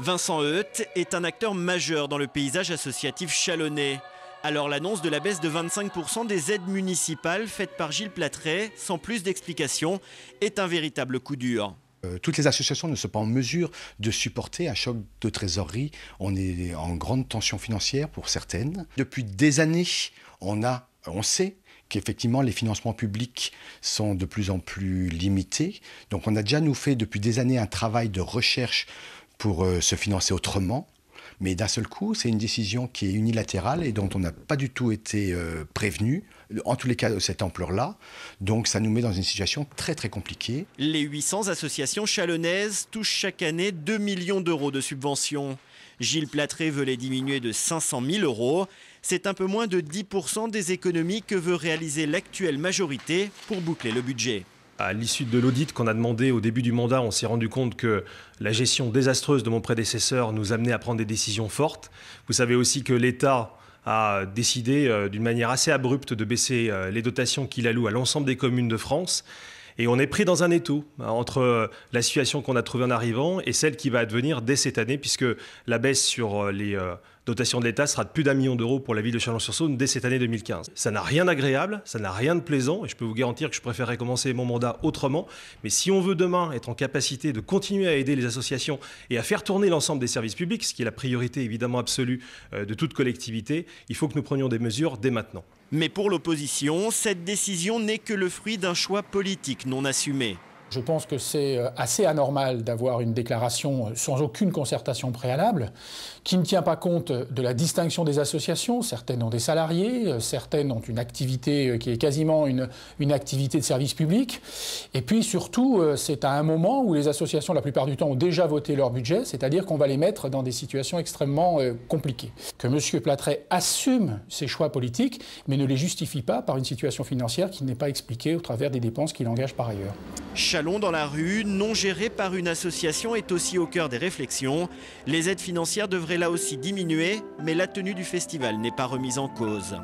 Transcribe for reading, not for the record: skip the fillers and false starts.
Vincent Heut est un acteur majeur dans le paysage associatif chalonnais. Alors l'annonce de la baisse de 25% des aides municipales faite par Gilles Platret, sans plus d'explications, est un véritable coup dur. Toutes les associations ne sont pas en mesure de supporter un choc de trésorerie. On est en grande tension financière pour certaines. Depuis des années, on sait qu'effectivement les financements publics sont de plus en plus limités. Donc on a déjà fait depuis des années un travail de recherche pour se financer autrement. Mais d'un seul coup, c'est une décision qui est unilatérale et dont on n'a pas du tout été prévenu, en tous les cas de cette ampleur-là. Donc ça nous met dans une situation très très compliquée. Les 800 associations chalonnaises touchent chaque année 2 millions d'euros de subventions. Gilles Platret veut les diminuer de 500 000 euros. C'est un peu moins de 10% des économies que veut réaliser l'actuelle majorité pour boucler le budget. À l'issue de l'audit qu'on a demandé au début du mandat, on s'est rendu compte que la gestion désastreuse de mon prédécesseur nous amenait à prendre des décisions fortes. Vous savez aussi que l'État a décidé d'une manière assez abrupte de baisser les dotations qu'il alloue à l'ensemble des communes de France. Et on est pris dans un étau entre la situation qu'on a trouvée en arrivant et celle qui va advenir dès cette année, puisque la baisse sur les dotations de l'État sera de plus d'1 million d'euros pour la ville de Chalon-sur-Saône dès cette année 2015. Ça n'a rien d'agréable, ça n'a rien de plaisant, et je peux vous garantir que je préférerais commencer mon mandat autrement. Mais si on veut demain être en capacité de continuer à aider les associations et à faire tourner l'ensemble des services publics, ce qui est la priorité évidemment absolue de toute collectivité, il faut que nous prenions des mesures dès maintenant. Mais pour l'opposition, cette décision n'est que le fruit d'un choix politique non assumé. Je pense que c'est assez anormal d'avoir une déclaration sans aucune concertation préalable, qui ne tient pas compte de la distinction des associations. Certaines ont des salariés, certaines ont une activité qui est quasiment une activité de service public. Et puis surtout, c'est à un moment où les associations, la plupart du temps, ont déjà voté leur budget, c'est-à-dire qu'on va les mettre dans des situations extrêmement compliquées. Que M. Platret assume ses choix politiques, mais ne les justifie pas par une situation financière qui n'est pas expliquée au travers des dépenses qu'il engage par ailleurs. Chalon dans la rue, non géré par une association, est aussi au cœur des réflexions. Les aides financières devraient là aussi diminuer, mais la tenue du festival n'est pas remise en cause.